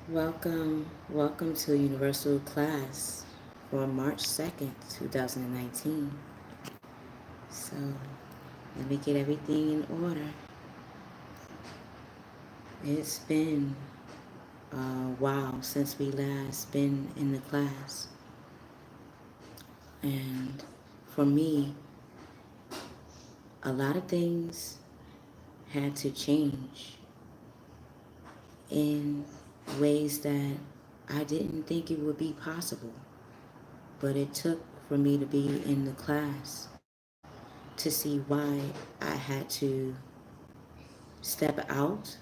Welcome to Universal class for March 2nd, 2019. So, let me get everything in order. It's been a while since we last been in the class. And for me, a lot of things had to change in ways that I didn't think it would be possible. But it took for me to be in the class to see why I had to step out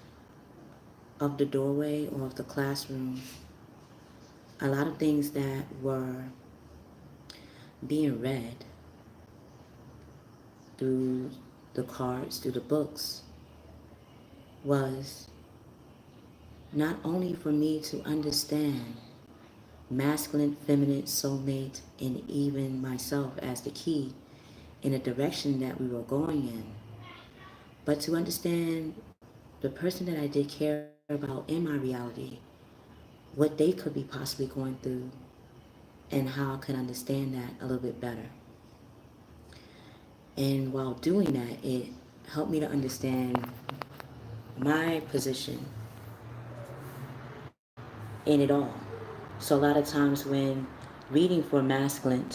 of the doorway or of the classroom. A lot of things that were being read through the cards, through the books, was not only for me to understand masculine, feminine, soulmate, and even myself as the key in the direction that we were going in, but to understand the person that I did care about in my reality, what they could be possibly going through, and how I could understand that a little bit better. And while doing that, it helped me to understand my position in it all. So a lot of times when reading for masculine,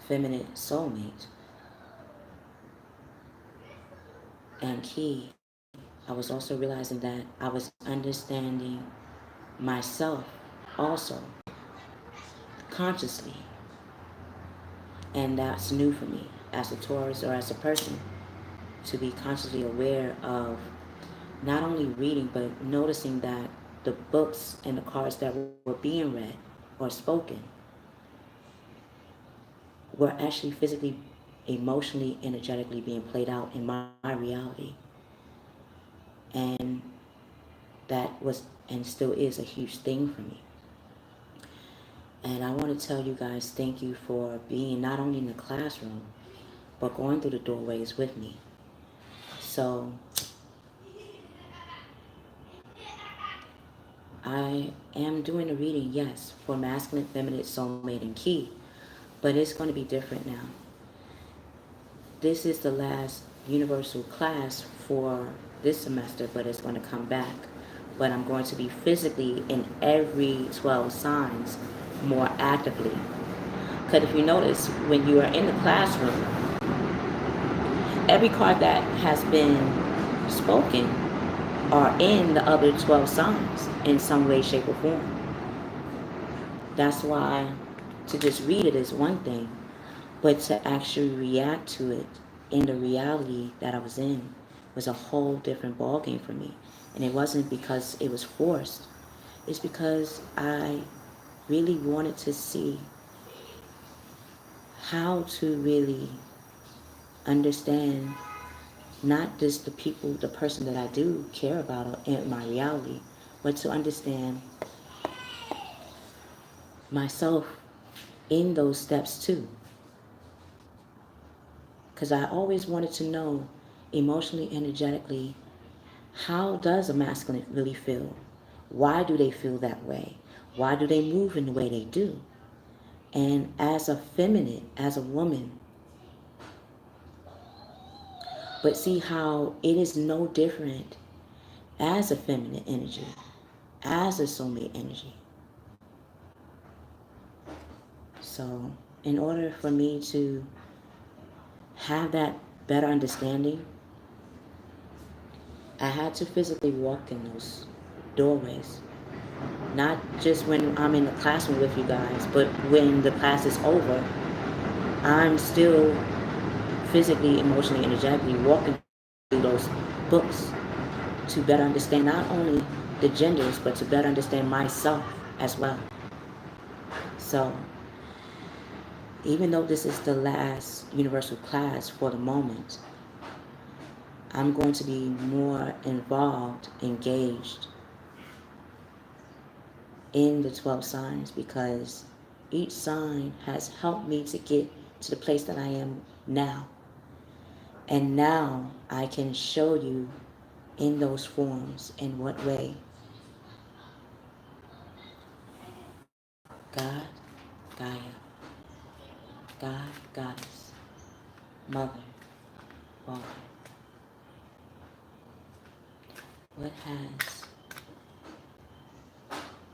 feminine, soulmate, and key, I was also realizing that I was understanding myself also consciously. And that's new for me as a Taurus or as a person to be consciously aware of not only reading but noticing that the books and the cards that were being read or spoken were actually physically, emotionally, energetically being played out in my reality. And that was and still is a huge thing for me. And I want to tell you guys thank you for being not only in the classroom but going through the doorways with me. So I am doing a reading, yes, for masculine, feminine, soulmate, and key, but it's going to be different now. This is the last universal class for this semester, but it's going to come back. But I'm going to be physically in every 12 signs more actively. Because if you notice, when you are in the classroom, every card that has been spoken are in the other 12 signs in some way, shape, or form. That's why to just read it is one thing, but to actually react to it in the reality that I was in was a whole different ballgame for me. And it wasn't because it was forced. It's because I really wanted to see how to really understand not just the people, the person that I do care about in my reality, but to understand myself in those steps too. Because I always wanted to know emotionally, energetically, how does a masculine really feel? Why do they feel that way? Why do they move in the way they do? And as a feminine, as a woman, but see how it is no different as a feminine energy, as a soulmate energy. So, in order for me to have that better understanding, I had to physically walk in those doorways. Not just when I'm in the classroom with you guys, but when the class is over, I'm still physically, emotionally, energetically walking through those books to better understand not only the genders, but to better understand myself as well. So, even though this is the last universal class for the moment, I'm going to be more involved, engaged in the 12 signs because each sign has helped me to get to the place that I am now. And now I can show you in those forms in what way God, Gaia, God, Goddess, Mother, Father. What has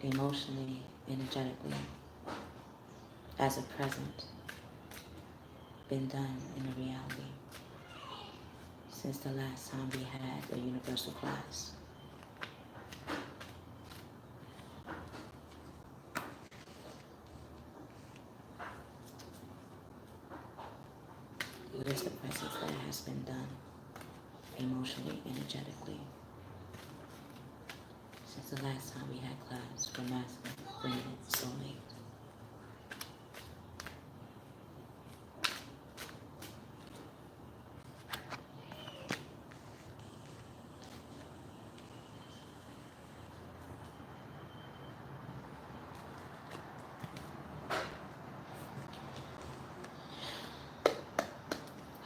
emotionally, energetically, as a present, been done in the reality since the last time we had a universal class? What is the presence that has been done emotionally, energetically, since the last time we had class for masculine, feminine, soulmate?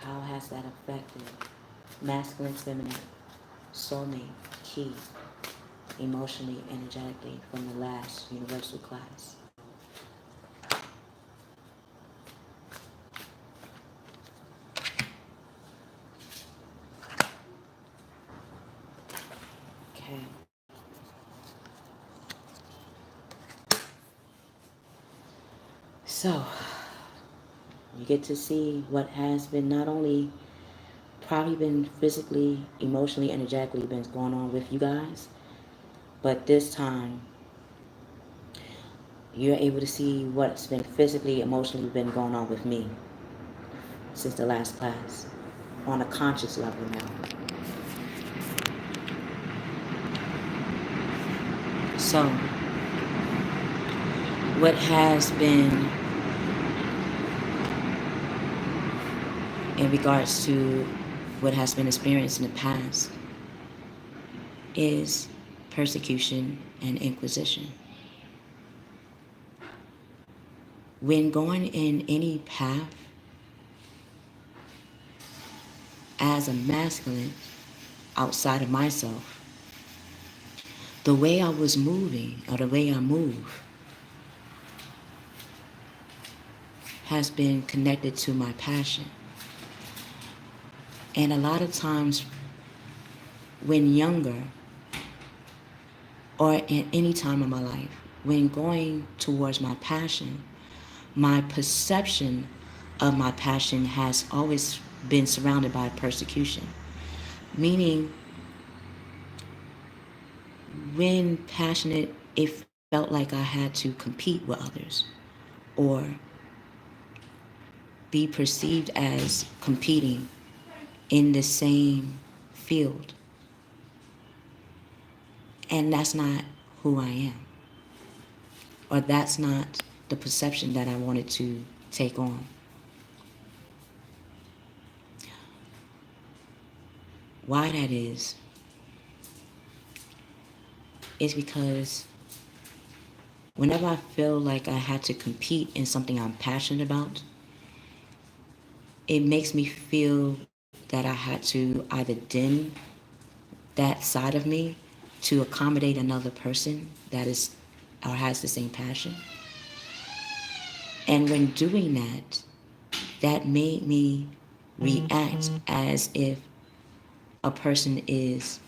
How has that affected masculine, feminine, soulmate, key, emotionally, energetically from the last universal class? Okay. So, you get to see what has been not only probably been physically, emotionally, energetically been going on with you guys, but this time you're able to see what's been physically, emotionally been going on with me since the last class on a conscious level now. So, what has been in regards to what has been experienced in the past is persecution and inquisition. When going in any path as a masculine outside of myself, the way I was moving or the way I move has been connected to my passion. And a lot of times when younger or at any time in my life, when going towards my passion, my perception of my passion has always been surrounded by persecution. Meaning, when passionate, it felt like I had to compete with others or be perceived as competing in the same field. And that's not who I am. Or that's not the perception that I wanted to take on. Why that is because whenever I feel like I had to compete in something I'm passionate about, it makes me feel that I had to either dim that side of me to accommodate another person that is or has the same passion. And when doing that, that made me react as if a person is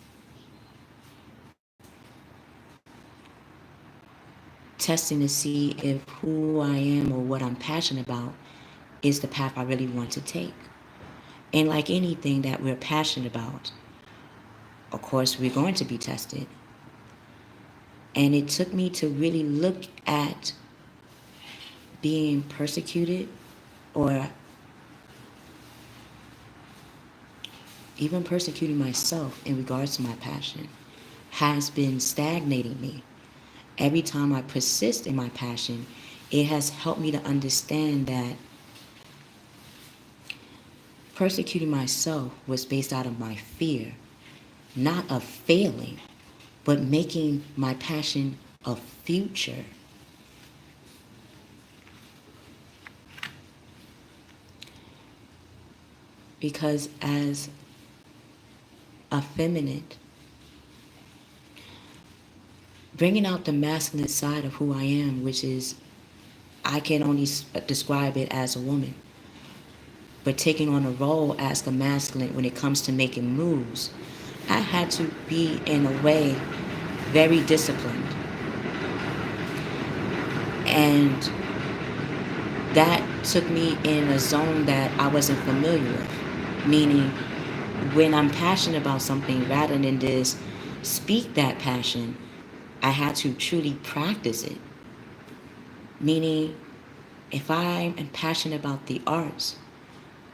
testing to see if who I am or what I'm passionate about is the path I really want to take. And like anything that we're passionate about, of course, we're going to be tested. And it took me to really look at being persecuted or even persecuting myself in regards to my passion has been stagnating me. Every time I persist in my passion, it has helped me to understand that persecuting myself was based out of my fear, not of failing, but making my passion a future. Because as a feminine, bringing out the masculine side of who I am, which is I can only describe it as a woman. But taking on a role as a masculine when it comes to making moves, I had to be, in a way, very disciplined. And that took me in a zone that I wasn't familiar with. Meaning, when I'm passionate about something, rather than just speak that passion, I had to truly practice it. Meaning, if I am passionate about the arts,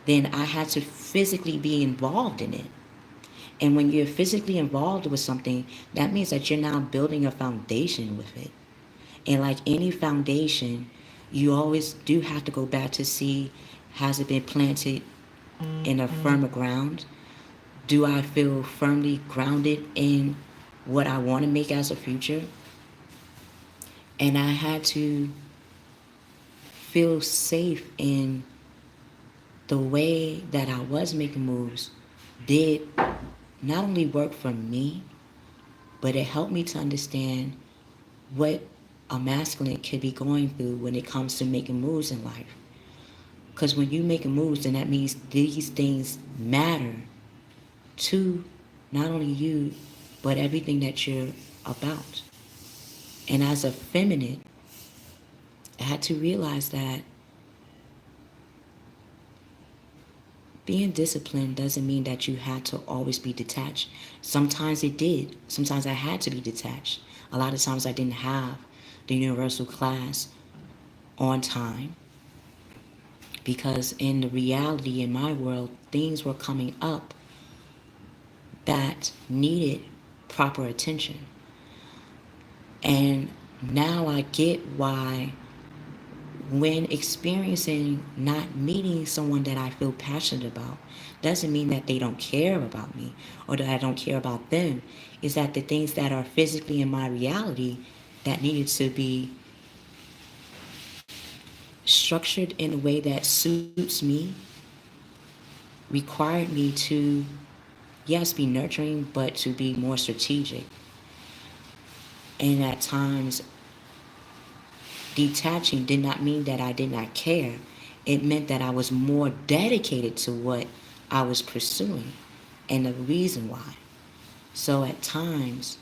then I had to physically be involved in it. And when you're physically involved with something, that means that you're now building a foundation with it. And like any foundation, you always do have to go back to see, has it been planted in a firmer ground? Do I feel firmly grounded in what I want to make as a future? And I had to feel safe in the way that I was making moves did not only work for me, but it helped me to understand what a masculine could be going through when it comes to making moves in life. Because when you making moves, then that means these things matter to not only you, but everything that you're about. And as a feminine, I had to realize that being disciplined doesn't mean that you had to always be detached. Sometimes it did. Sometimes I had to be detached. A lot of times I didn't have the universal class on time because in the reality in my world, things were coming up that needed proper attention. And now I get why when experiencing not meeting someone that I feel passionate about doesn't mean that they don't care about me or that I don't care about them. Is that the things that are physically in my reality that needed to be structured in a way that suits me required me to, yes, be nurturing, but to be more strategic. And at times, detaching did not mean that I did not care. It meant that I was more dedicated to what I was pursuing and the reason why. So at times,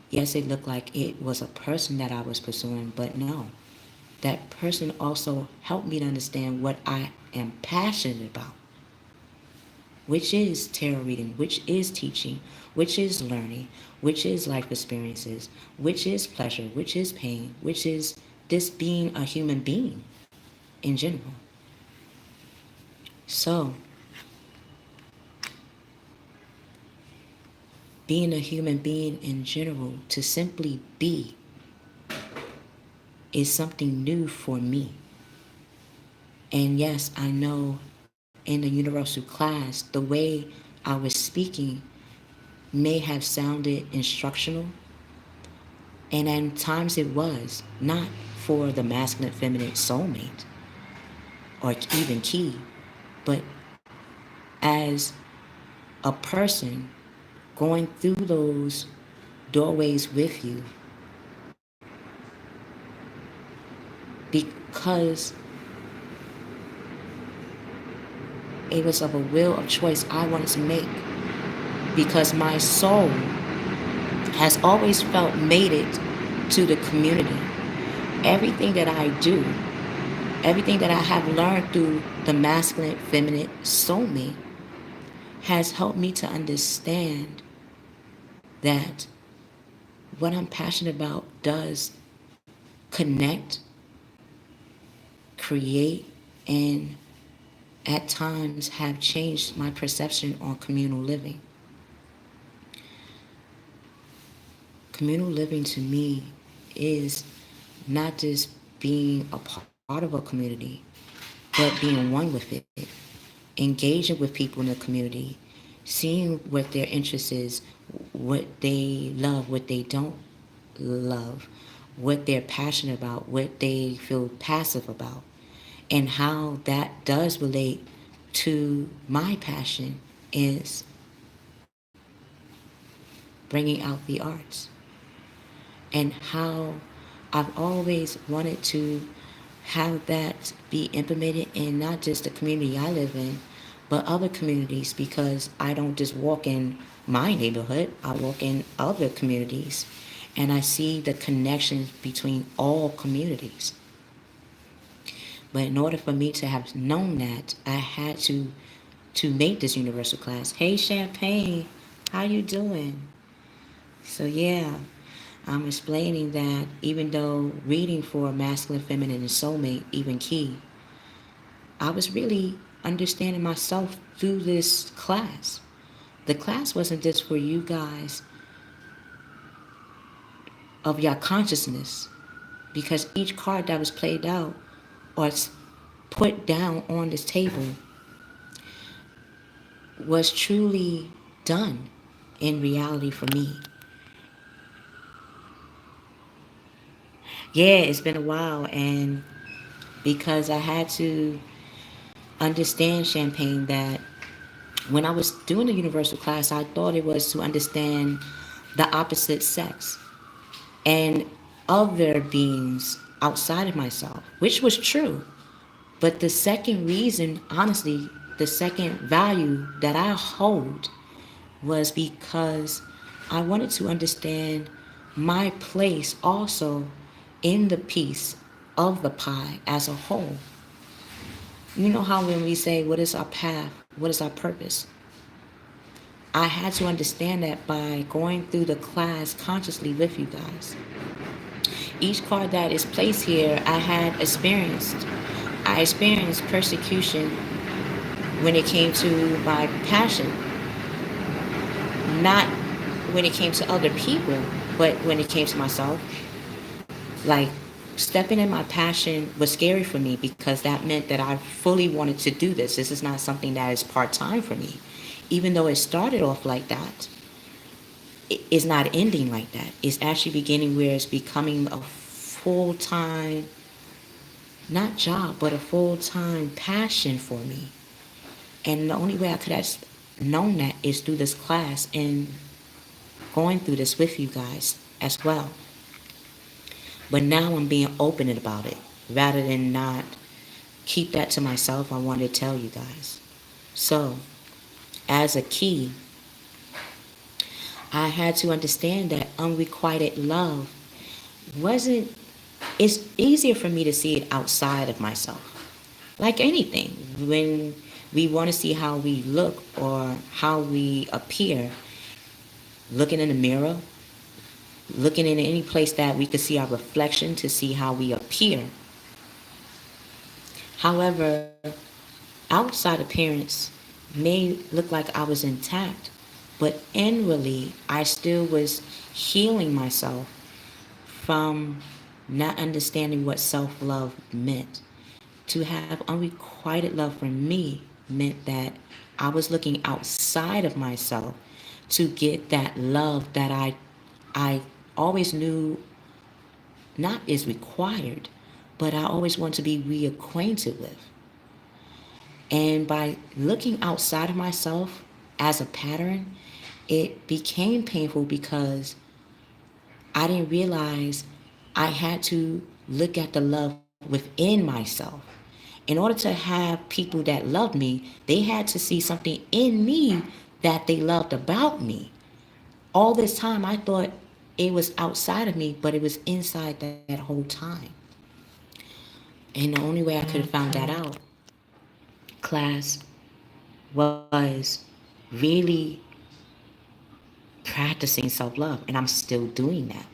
yes, it looked like it was a person that I was pursuing, but no. That person also helped me to understand what I am passionate about, which is tarot reading, which is teaching, which is learning, which is life experiences, which is pleasure, which is pain, which is this being a human being in general. So, being a human being in general, to simply be, is something new for me. And yes, I know in the universal class, the way I was speaking may have sounded instructional, and at times it was, not for the masculine feminine soulmate or even key, but as a person going through those doorways with you, because it was of a will of choice I wanted to make, because my soul has always felt mated to the community. Everything that I do, everything that I have learned through the masculine feminine soulmate has helped me to understand that what I'm passionate about does connect, create, and at times have changed my perception on communal living. Communal living to me is not just being a part of a community, but being one with it, engaging with people in the community, seeing what their interest is, what they love, what they don't love, what they're passionate about, what they feel passive about, and how that does relate to my passion is bringing out the arts, and how I've always wanted to have that be implemented in not just the community I live in, but other communities, because I don't just walk in my neighborhood, I walk in other communities and I see the connections between all communities. But in order for me to have known that, I had to make this universal class. Hey Champagne, how you doing? So yeah, I'm explaining that even though reading for masculine, feminine, and soulmate, even key, I was really understanding myself through this class. The class wasn't just for you guys of your consciousness, because each card that was played out or put down on this table was truly done in reality for me. Yeah, it's been a while, and because I had to understand, Champagne, that when I was doing the universal class, I thought it was to understand the opposite sex and other beings outside of myself, which was true. But the second reason, honestly, the second value that I hold was because I wanted to understand my place also in the piece of the pie as a whole. You know how when we say, what is our path? What is our purpose? I had to understand that by going through the class consciously with you guys. Each card that is placed here, I had experienced. I experienced persecution when it came to my passion. Not when it came to other people, but when it came to myself. Like, stepping in my passion was scary for me because that meant that I fully wanted to do this. This is not something that is part-time for me. Even though it started off like that, it's not ending like that. It's actually beginning where it's becoming a full-time, not job, but a full-time passion for me. And the only way I could have known that is through this class and going through this with you guys as well. But now I'm being open about it. Rather than not keep that to myself, I wanted to tell you guys. So, as a key, I had to understand that unrequited love wasn't, it's easier for me to see it outside of myself. Like anything, when we want to see how we look or how we appear, looking in the mirror, looking in any place that we could see our reflection to see how we appear. However, outside appearance may look like I was intact, but inwardly I still was healing myself from not understanding what self-love meant. To have unrequited love for me meant that I was looking outside of myself to get that love that I always knew not is required, but I always want to be reacquainted with. And by looking outside of myself as a pattern, it became painful because I didn't realize I had to look at the love within myself. In order to have people that loved me, they had to see something in me that they loved about me. All this time, I thought it was outside of me, but it was inside that whole time. And the only way I could have found that out, class, was really practicing self-love. And I'm still doing that.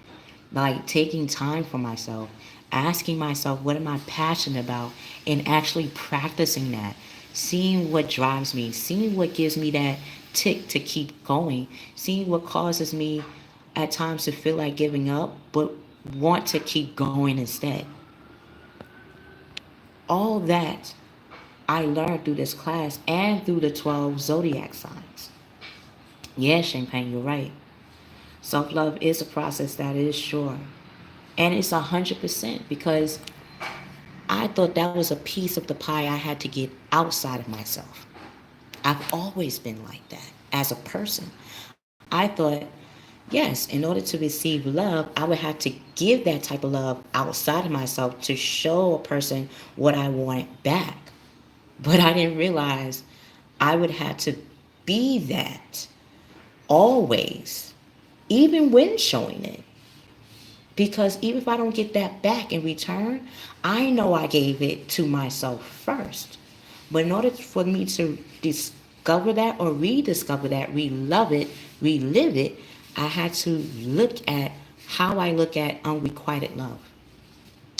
Like taking time for myself, asking myself, what am I passionate about? And actually practicing that. Seeing what drives me, seeing what gives me that tick to keep going, seeing what causes me at times to feel like giving up, but want to keep going instead. All that I learned through this class and through the 12 Zodiac signs. Yeah, Champagne, you're right. Self-love is a process that is sure. And it's 100% because I thought that was a piece of the pie I had to get outside of myself. I've always been like that as a person. I thought Yes, in order to receive love, I would have to give that type of love outside of myself to show a person what I wanted back. But I didn't realize I would have to be that always, even when showing it. Because even if I don't get that back in return, I know I gave it to myself first. But in order for me to discover that or rediscover that, relove it, relive it, I had to look at how I look at unrequited love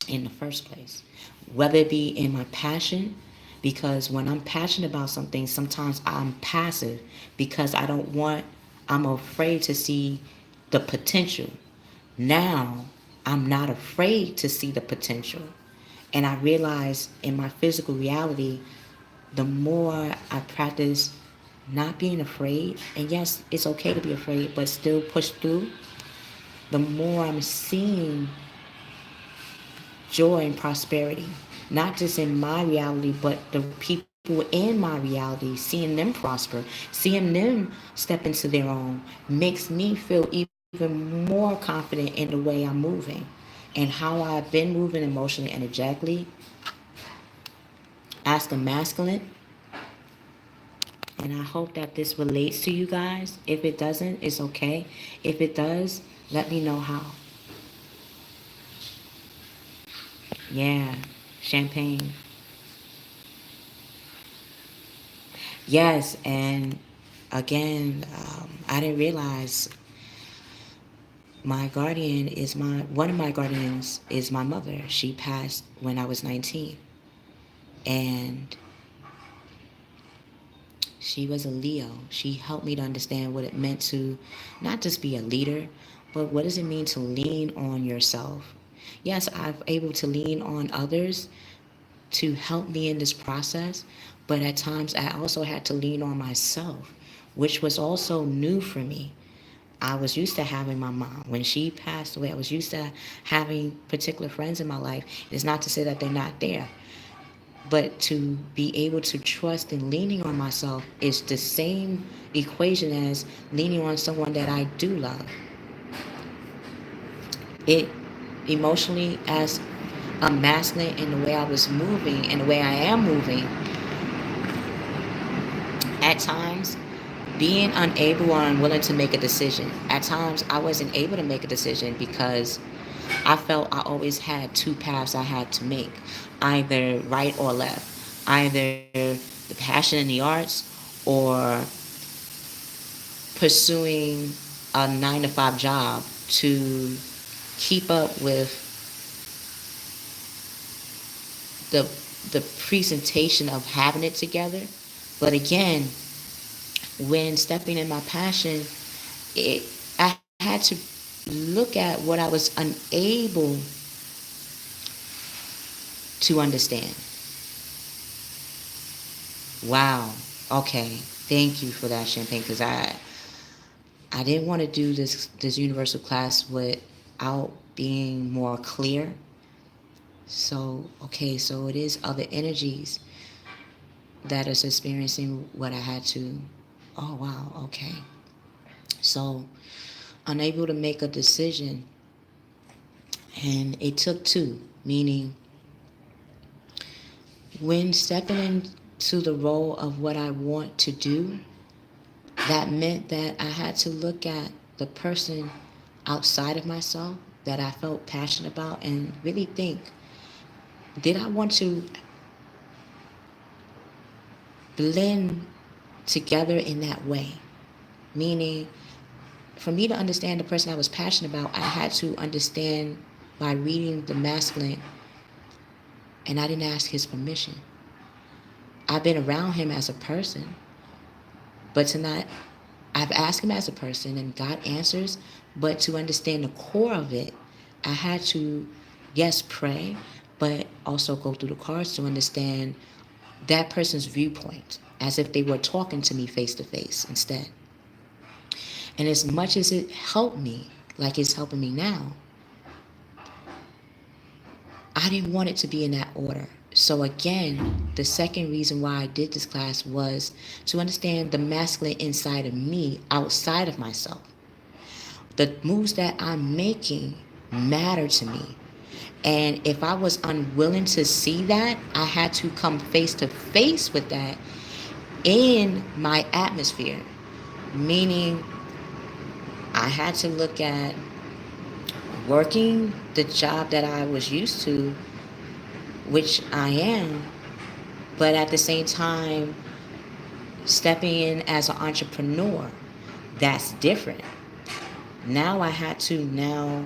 in the first place. Whether it be in my passion, because when I'm passionate about something, sometimes I'm passive because I'm afraid to see the potential. Now, I'm not afraid to see the potential. And I realize in my physical reality, the more I practice not being afraid, and yes, it's okay to be afraid, but still push through, the more I'm seeing joy and prosperity, not just in my reality, but the people in my reality, seeing them prosper, seeing them step into their own, makes me feel even more confident in the way I'm moving and how I've been moving emotionally, energetically, as the masculine. And I hope that this relates to you guys. If it doesn't, it's okay. If it does, let me know how. Yeah, champagne. Yes, and again, I didn't realize my guardian is one of my guardians is my mother. She passed when I was 19, and she was a Leo. She helped me to understand what it meant to not just be a leader, but what does it mean to lean on yourself. Yes, I'm able to lean on others to help me in this process, but at times I also had to lean on myself, which was also new for me. I was used to having my mom. When she passed away, I was used to having particular friends in my life. It's not to say that they're not there, but to be able to trust and leaning on myself is the same equation as leaning on someone that I do love. It emotionally, as a masculine, in the way I was moving and the way I am moving, at times being unable or unwilling to make a decision. At times I wasn't able to make a decision because I felt I always had two paths I had to make, either right or left, either the passion in the arts or pursuing a 9 to 5 job to keep up with the the presentation of having it together. But again, when stepping in my passion, it I had to look at what I was unable to understand. Wow. Okay. Thank you for that, Champagne, because I didn't want to do this universal class without being more clear. So okay, so it is other energies that is experiencing what I had to. Oh wow. Okay. So unable to make a decision, and it took two, meaning when stepping into the role of what I want to do, that meant that I had to look at the person outside of myself that I felt passionate about and really think, did I want to blend together in that way? Meaning, for me to understand the person I was passionate about, I had to understand by reading the masculine, and I didn't ask his permission. I've been around him as a person, but to not, I've asked him as a person and got answers, but to understand the core of it, I had to, yes, pray, but also go through the cards to understand that person's viewpoint as if they were talking to me face to face instead. And as much as it helped me, like it's helping me now, I didn't want it to be in that order. So again, the second reason why I did this class was to understand the masculine inside of me, outside of myself. The moves that I'm making matter to me. And if I was unwilling to see that, I had to come face to face with that in my atmosphere. Meaning, I had to look at working the job that I was used to, which I am, but at the same time, stepping in as an entrepreneur, that's different. Now I had to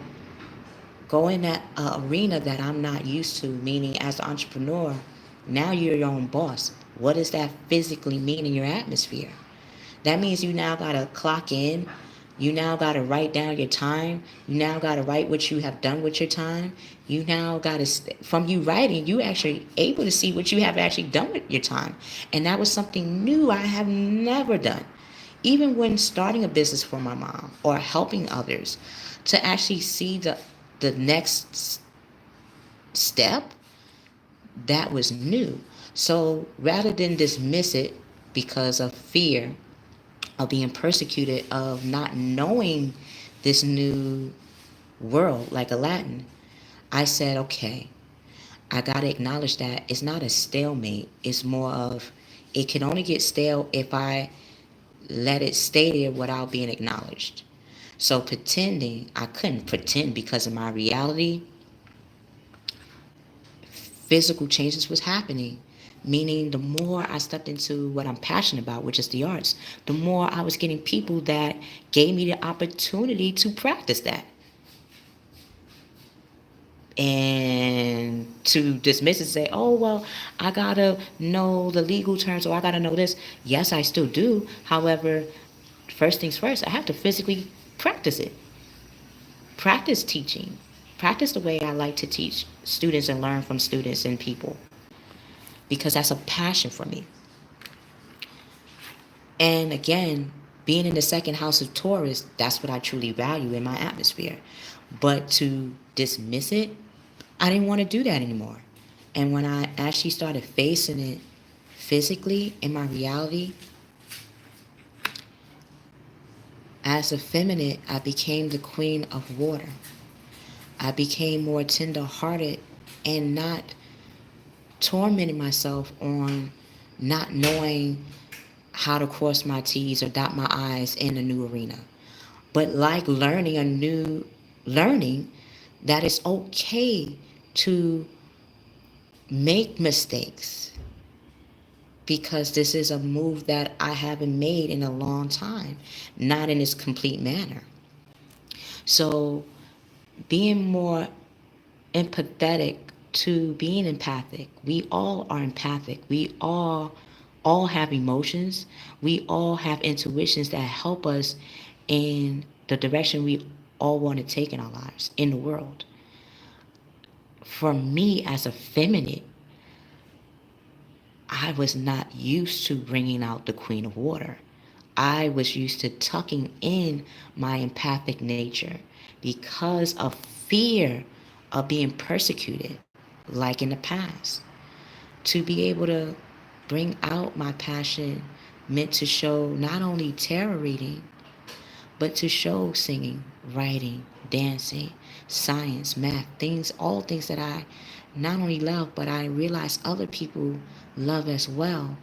go in that arena that I'm not used to, meaning as an entrepreneur, now you're your own boss. What does that physically mean in your atmosphere? That means you now got to clock in. You now got to write down your time. You now got to write what you have done with your time. You now got to, from you writing, you actually able to see what you have actually done with your time. And that was something new I have never done. Even when starting a business for my mom or helping others, to actually see the next step, that was new. So rather than dismiss it because of fear of being persecuted, of not knowing this new world like Aladdin, I said, okay, I got to acknowledge that it's not a stalemate. It's more of, it can only get stale if I let it stay there without being acknowledged. So pretending, I couldn't pretend because of my reality. Physical changes was happening. Meaning the more I stepped into what I'm passionate about, which is the arts, the more I was getting people that gave me the opportunity to practice that. And to dismiss it and say, oh, well, I gotta know the legal terms or I gotta know this. Yes, I still do. However, first things first, I have to physically practice it. Practice teaching. Practice the way I like to teach students and learn from students and people, because that's a passion for me. And again, being in the second house of Taurus, that's what I truly value in my atmosphere. But to dismiss it, I didn't want to do that anymore. And when I actually started facing it physically in my reality, as a feminine, I became the queen of water. I became more tender-hearted and not tormenting myself on not knowing how to cross my T's or dot my I's in a new arena. But like learning that it's okay to make mistakes, because this is a move that I haven't made in a long time, not in its complete manner. So being more empathetic to being empathic. We all are empathic. We all have emotions. We all have intuitions that help us in the direction we all want to take in our lives, in the world. For me as a feminine, I was not used to bringing out the queen of water. I was used to tucking in my empathic nature because of fear of being persecuted, like in the past. To be able to bring out my passion meant to show not only tarot reading, but to show singing, writing, dancing, science, math, things, all things that I not only love, but I realize other people love as well.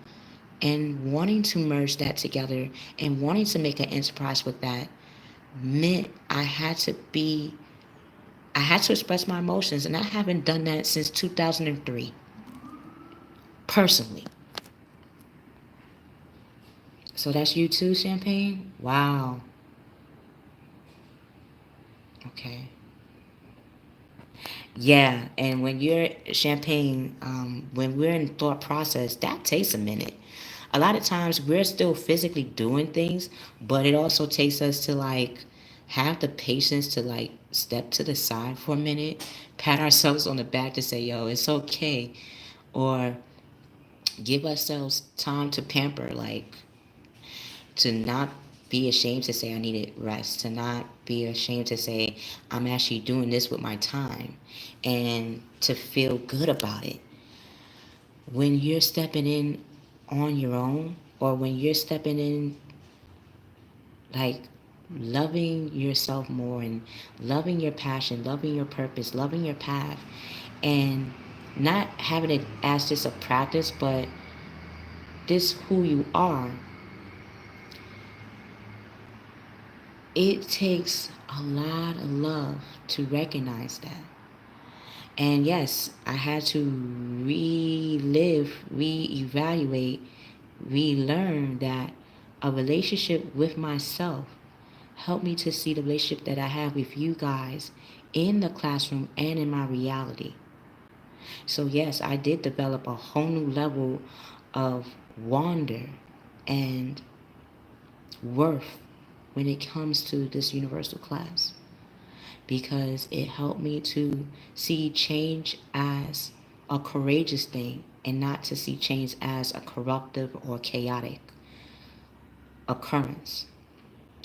And wanting to merge that together and wanting to make an enterprise with that meant I had to express my emotions, and I haven't done that since 2003, personally. So that's you too, Champagne? Wow. Okay. Yeah, and when you're Champagne, when we're in thought process, that takes a minute. A lot of times we're still physically doing things, but it also takes us to like have the patience to like step to the side for a minute, pat ourselves on the back to say, yo, it's okay. Or give ourselves time to pamper, like to not be ashamed to say I needed rest, to not be ashamed to say I'm actually doing this with my time, and to feel good about it. When you're stepping in on your own, or when you're stepping in like loving yourself more and loving your passion, loving your purpose, loving your path, and not having it as just a practice, but this who you are. It takes a lot of love to recognize that. And yes, I had to relive, reevaluate, relearn that a relationship with myself helped me to see the relationship that I have with you guys in the classroom and in my reality. So yes, I did develop a whole new level of wonder and worth when it comes to this universal class, because it helped me to see change as a courageous thing and not to see change as a corruptive or chaotic occurrence.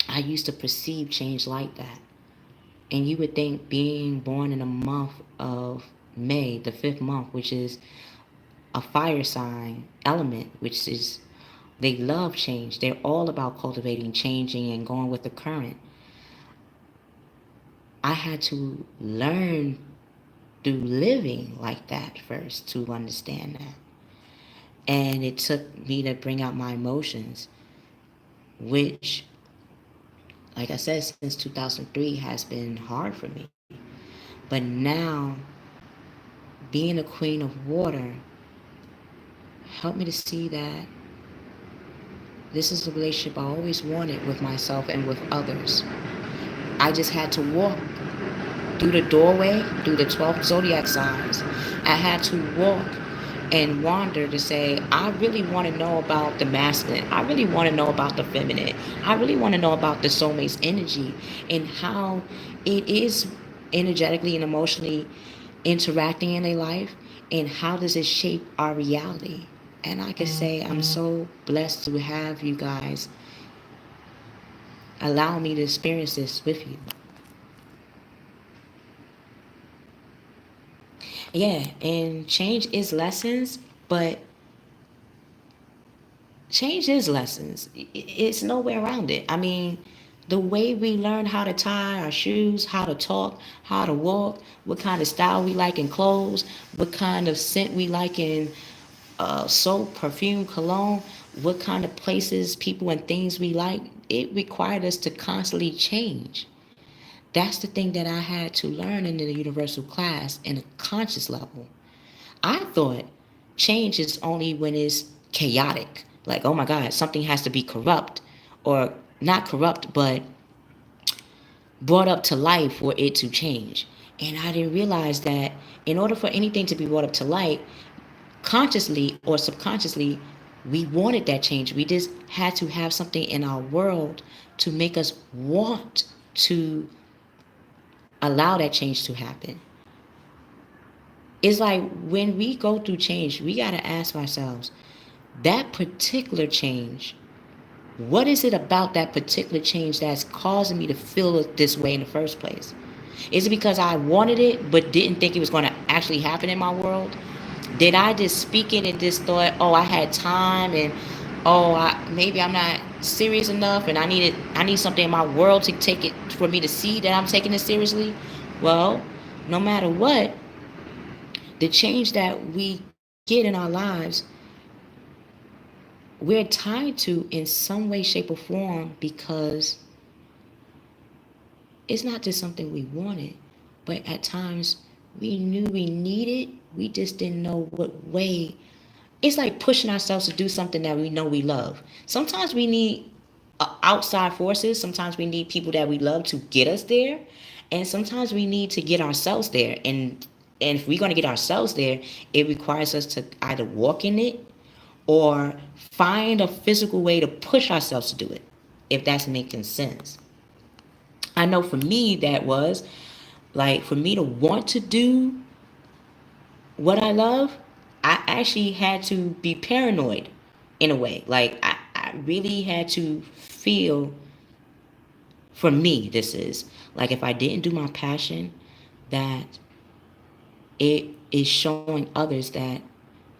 I used to perceive change like that. And you would think being born in a month of May, the fifth month, which is a fire sign element, which is they love change. They're all about cultivating, changing, and going with the current. I had to learn through living like that first to understand that. And it took me to bring out my emotions, which, like I said, since 2003 has been hard for me. But now, being a queen of water helped me to see that this is the relationship I always wanted with myself and with others. I just had to walk through the doorway, through the 12 zodiac signs. I had to walk and wander to say, I really want to know about the masculine. I really want to know about the feminine. I really want to know about the soulmate's energy and how it is energetically and emotionally interacting in a life, and how does it shape our reality. And I can say I'm so blessed to have you guys allow me to experience this with you. Yeah, and change is lessons, but change is lessons. It's no way around it. I mean, the way we learn how to tie our shoes, how to talk, how to walk, what kind of style we like in clothes, what kind of scent we like in soap, perfume, cologne, what kind of places, people, and things we like, it required us to constantly change. That's the thing that I had to learn in the universal class in a conscious level. I thought change is only when it's chaotic. Like, oh my God, something has to be corrupt, or not corrupt, but brought up to life for it to change. And I didn't realize that in order for anything to be brought up to light, consciously or subconsciously, we wanted that change. We just had to have something in our world to make us want to allow that change to happen. It's like when we go through change, we got to ask ourselves, that particular change, what is it about that particular change that's causing me to feel it this way in the first place? Is it because I wanted it but didn't think it was going to actually happen in my world? Did I just speak it and just thought, oh, I had time, and oh, maybe I'm not serious enough, and I need something in my world to take it for me to see that I'm taking it seriously? Well, no matter what, the change that we get in our lives, we're tied to in some way, shape, or form, because it's not just something we wanted, but at times we knew we needed, we just didn't know what way. It's like pushing ourselves to do something that we know we love. Sometimes we need outside forces, sometimes we need people that we love to get us there, and sometimes we need to get ourselves there. And if we're going to get ourselves there, it requires us to either walk in it or find a physical way to push ourselves to do it, if that's making sense. I know for me, that was like, for me to want to do what I love, I actually had to be paranoid in a way. Like, I really had to feel, for me, this is like, if I didn't do my passion, that it is showing others that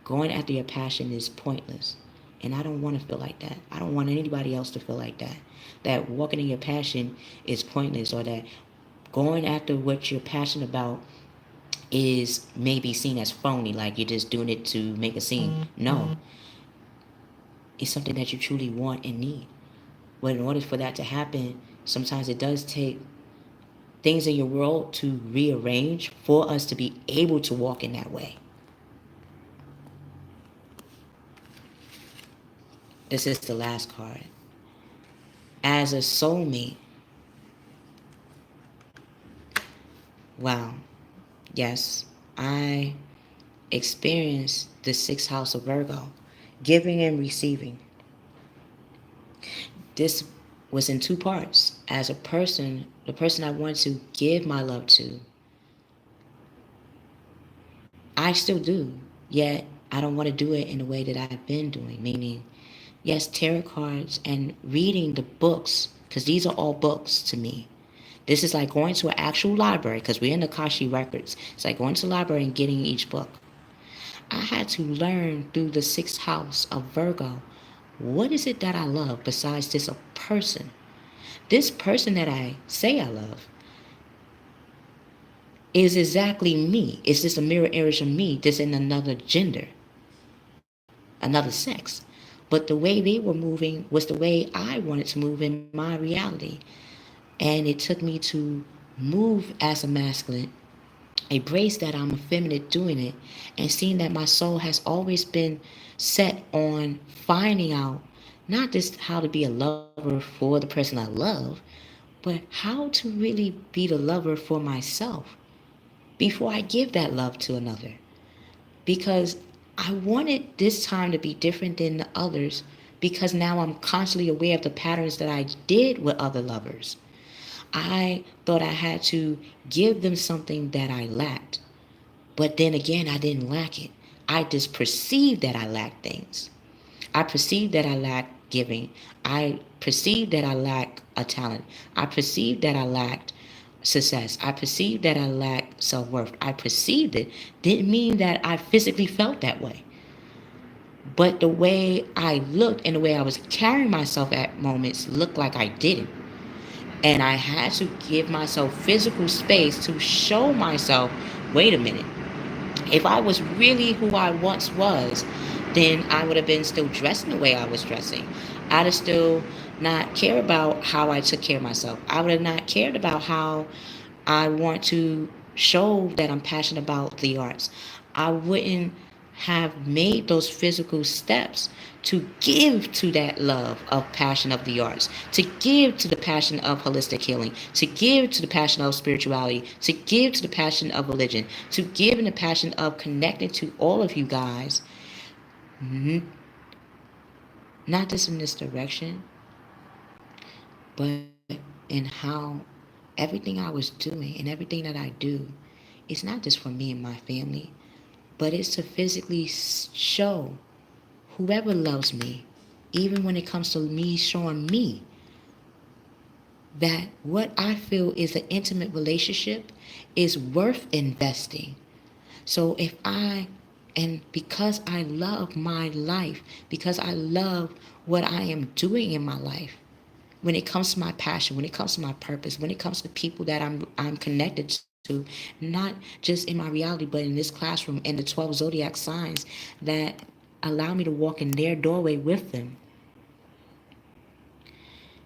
going after your passion is pointless. And I don't want to feel like that. I don't want anybody else to feel like that. That walking in your passion is pointless, or that going after what you're passionate about is maybe seen as phony, like you're just doing it to make a scene. No, it's something that you truly want and need. But in order for that to happen, sometimes it does take things in your world to rearrange for us to be able to walk in that way. This is the last card. As a soulmate, wow, yes, I experienced the sixth house of Virgo, giving and receiving. This was in two parts. As a person, the person I want to give my love to, I still do, yet I don't want to do it in the way that I've been doing, meaning, yes, tarot cards and reading the books, because these are all books to me. This is like going to an actual library, because we're in the Kashi records. It's like going to the library and getting each book. I had to learn through the sixth house of Virgo, what is it that I love besides this a person? This person that I say I love is exactly me. It's just a mirror image of me, just in another gender, another sex. But the way they were moving was the way I wanted to move in my reality. And it took me to move as a masculine, embrace that I'm a feminine doing it, and seeing that my soul has always been set on finding out not just how to be a lover for the person I love, but how to really be the lover for myself before I give that love to another. Because I wanted this time to be different than the others, because now I'm constantly aware of the patterns that I did with other lovers. I thought I had to give them something that I lacked. But then again, I didn't lack it. I just perceived that I lacked things. I perceived that I lacked giving. I perceived that I lacked a talent. I perceived that I lacked success. I perceived that I lacked self-worth. I perceived it. Didn't mean that I physically felt that way. But the way I looked and the way I was carrying myself at moments looked like I didn't. And I had to give myself physical space to show myself, wait a minute, if I was really who I once was, then I would have been still dressing the way I was dressing. I'd have still not cared about how I took care of myself. I would have not cared about how I want to show that I'm passionate about the arts. I wouldn't have made those physical steps to give to that love of passion of the arts, to give to the passion of holistic healing, to give to the passion of spirituality, to give to the passion of religion, to give in the passion of connecting to all of you guys, not just in this direction, but in how everything I was doing and everything that I do, it's not just for me and my family, but it's to physically show whoever loves me, even when it comes to me showing me that what I feel is an intimate relationship is worth investing. So if I, and because I love my life, because I love what I am doing in my life, when it comes to my passion, when it comes to my purpose, when it comes to people that I'm connected to, not just in my reality, but in this classroom and the 12 Zodiac signs that allow me to walk in their doorway with them,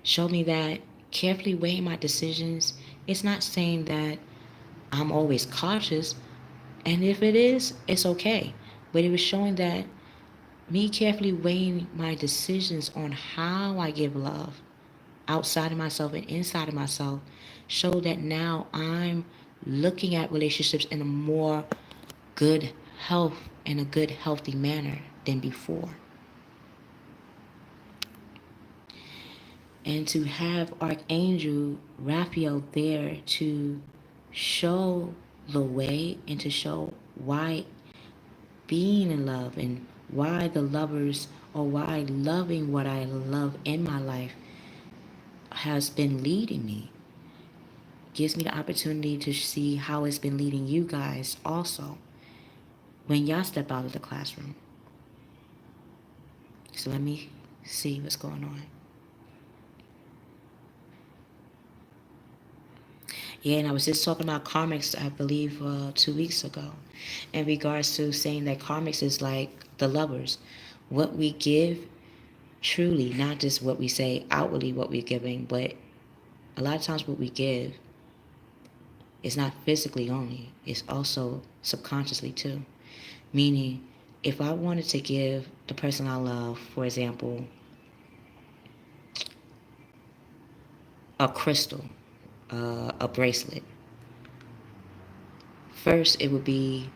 show me that carefully weighing my decisions, it's not saying that I'm always cautious, and if it is, it's okay. But it was showing that me carefully weighing my decisions on how I give love outside of myself and inside of myself show that now I'm looking at relationships in a more good health and a good healthy manner than before. And to have Archangel Raphael there to show the way and to show why being in love and why the lovers, or why loving what I love in my life has been leading me, gives me the opportunity to see how it's been leading you guys also when y'all step out of the classroom. So let me see what's going on. Yeah, and I was just talking about karmics, I believe, 2 weeks ago, in regards to saying that karmics is like the lovers. What we give, truly, not just what we say outwardly, what we're giving, but a lot of times what we give is not physically only, it's also subconsciously too. Meaning, if I wanted to give the person I love, for example, a crystal, a bracelet, first it would be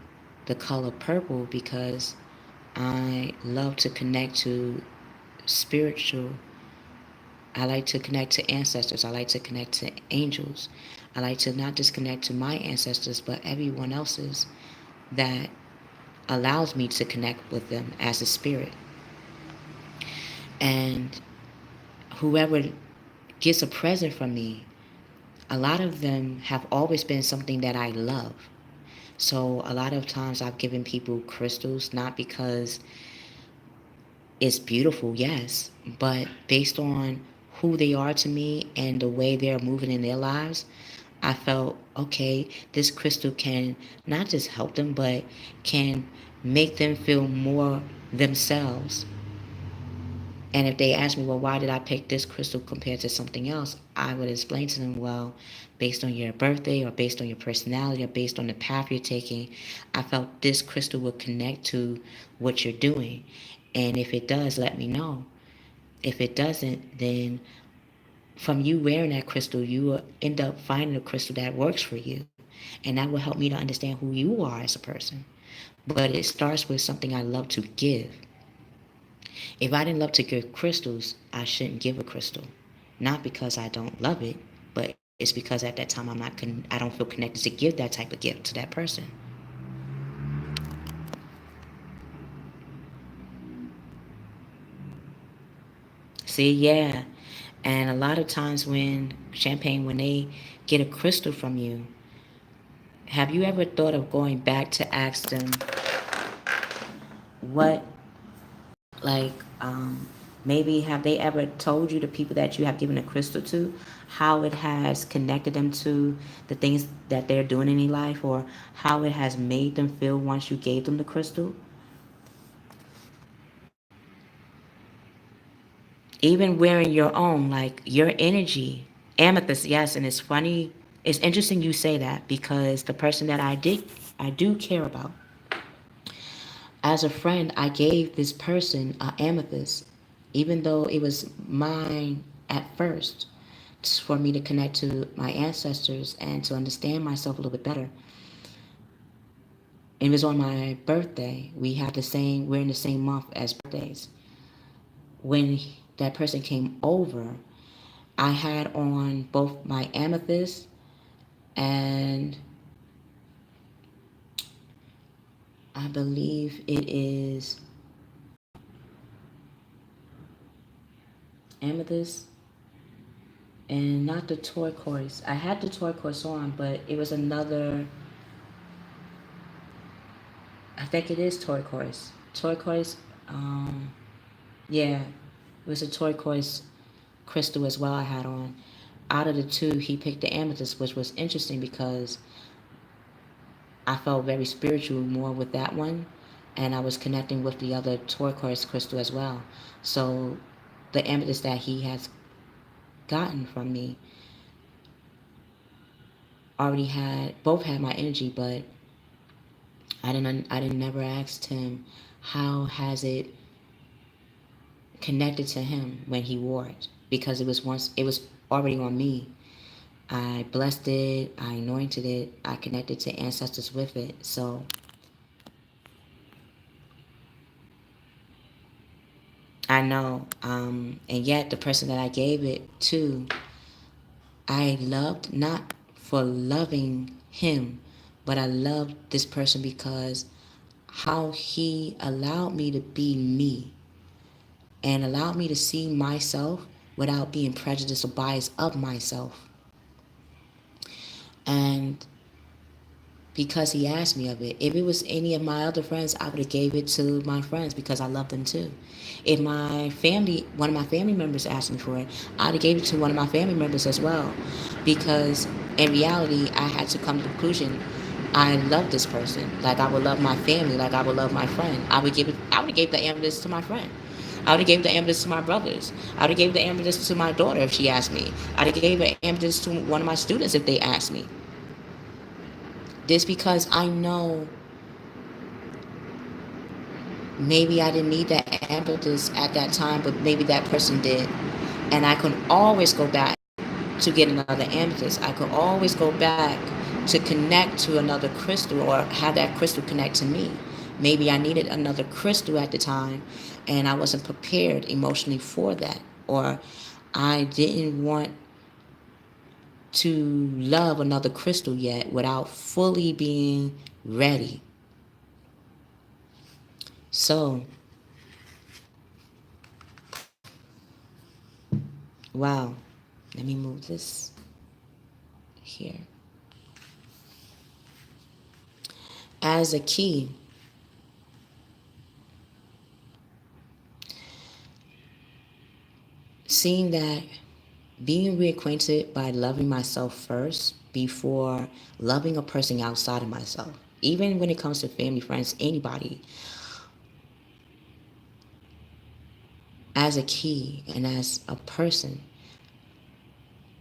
the color purple because I love to connect to spiritual. I like to connect to ancestors. I like to connect to angels. I like to not just connect to my ancestors, but everyone else's that allows me to connect with them as a spirit. And whoever gets a present from me, a lot of them have always been something that I love. So a lot of times I've given people crystals, not because it's beautiful, yes, but based on who they are to me and the way they're moving in their lives, I felt, okay, this crystal can not just help them, but can make them feel more themselves. And if they ask me, well, why did I pick this crystal compared to something else? I would explain to them, well, based on your birthday or based on your personality or based on the path you're taking, I felt this crystal would connect to what you're doing. And if it does, let me know. If it doesn't, then from you wearing that crystal, you will end up finding a crystal that works for you. And that will help me to understand who you are as a person. But it starts with something I love to give. If I didn't love to give crystals, I shouldn't give a crystal. Not because I don't love it, but it's because at that time I don't feel connected to give that type of gift to that person. See, yeah. And a lot of times when they get a crystal from you, have you ever thought of going back to ask them what, like, maybe have they ever told you, the people that you have given a crystal to, how it has connected them to the things that they're doing in their life, or how it has made them feel once you gave them the crystal? Even wearing your own, like your energy, amethyst, yes. And it's funny, it's interesting you say that, because the person that I do care about, as a friend, I gave this person an amethyst, even though it was mine at first, for me to connect to my ancestors and to understand myself a little bit better. It was on my birthday. We're in the same month as birthdays. When that person came over, I had on both my amethyst and I believe it is amethyst and not the turquoise. I had the turquoise on, but it was another. I think it is turquoise. Turquoise. Yeah, it was a turquoise crystal as well I had on. Out of the two, he picked the amethyst, which was interesting because I felt very spiritual more with that one, and I was connecting with the other turquoise crystal as well. So the amethyst that he has gotten from me already had my energy, but I didn't never asked him how has it connected to him when he wore it, because it was already on me. I blessed it, I anointed it, I connected to ancestors with it. So I know, and yet the person that I gave it to, I loved not for loving him, but I loved this person because how he allowed me to be me and allowed me to see myself without being prejudiced or biased of myself. And because he asked me of it. If it was any of my other friends, I would have gave it to my friends because I love them too. If one of my family members asked me for it, I'd have gave it to one of my family members as well, because in reality, I had to come to the conclusion I love this person like I would love my family, like I would love my friend. I would have gave the amethyst to my friend. I would have gave the amethyst to my brothers. I would have gave the amethyst to my daughter if she asked me. I'd have gave the amethyst to one of my students if they asked me. This because I know maybe I didn't need that amethyst at that time, but maybe that person did. And I can always go back to get another amethyst. I could always go back to connect to another crystal or have that crystal connect to me. Maybe I needed another crystal at the time and I wasn't prepared emotionally for that. Or I didn't want to love another crystal yet without fully being ready. So, wow. Let me move this here. As a key, seeing that being reacquainted by loving myself first before loving a person outside of myself, even when it comes to family, friends, anybody, as a key and as a person,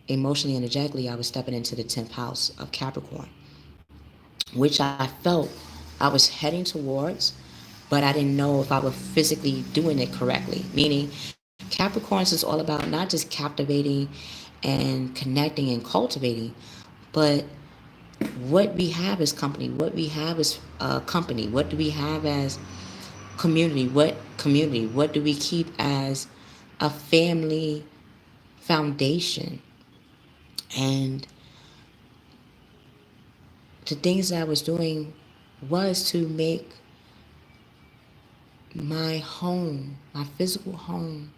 emotionally, energetically, I was stepping into the 10th house of Capricorn, which I felt I was heading towards, but I didn't know if I was physically doing it correctly. Meaning, Capricorns is all about not just captivating and connecting and cultivating, but what we have as company, what we have as company, what do we have as community, what do we keep as a family foundation. And the things that I was doing was to make my home, my physical home,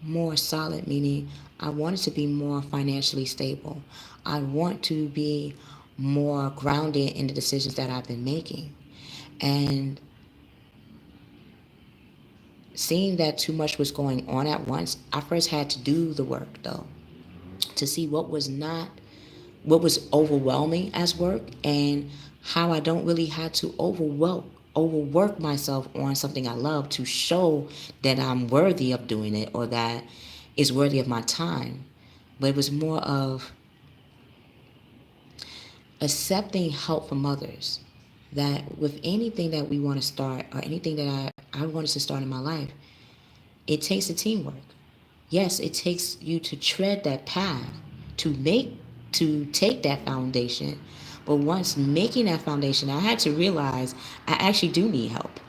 more solid, meaning I wanted to be more financially stable. I want to be more grounded in the decisions that I've been making. And seeing that too much was going on at once, I first had to do the work though, to see what was overwhelming as work and how I don't really have to overwork myself on something I love to show that I'm worthy of doing it or that it's worthy of my time. But it was more of accepting help from others. That with anything that we want to start or anything that I wanted to start in my life, it takes a teamwork. Yes, it takes you to tread that path, to take that foundation. But once making that foundation, I had to realize I actually do need help.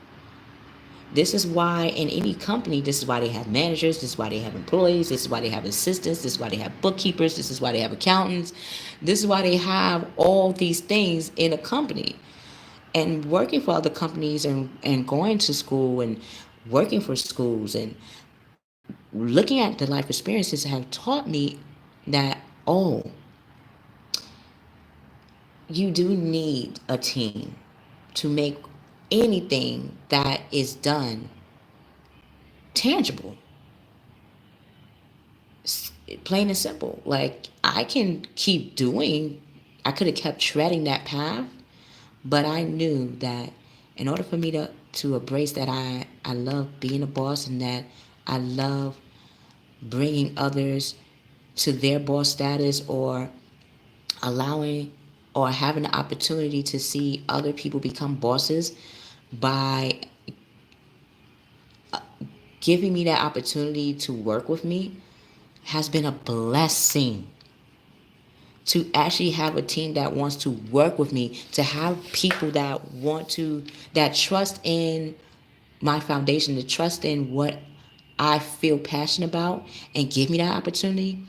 This is why in any company, this is why they have managers, this is why they have employees, this is why they have assistants, this is why they have bookkeepers, this is why they have accountants, this is why they have all these things in a company. And working for other companies and going to school and working for schools and looking at the life experiences have taught me that, oh, you do need a team to make anything that is done tangible. Plain and simple. Like, I can keep doing, I could have kept treading that path, but I knew that in order for me to embrace that I love being a boss and that I love bringing others to their boss status or allowing or having the opportunity to see other people become bosses by giving me that opportunity to work with me has been a blessing. To actually have a team that wants to work with me, to have people that trust in my foundation, to trust in what I feel passionate about and give me that opportunity.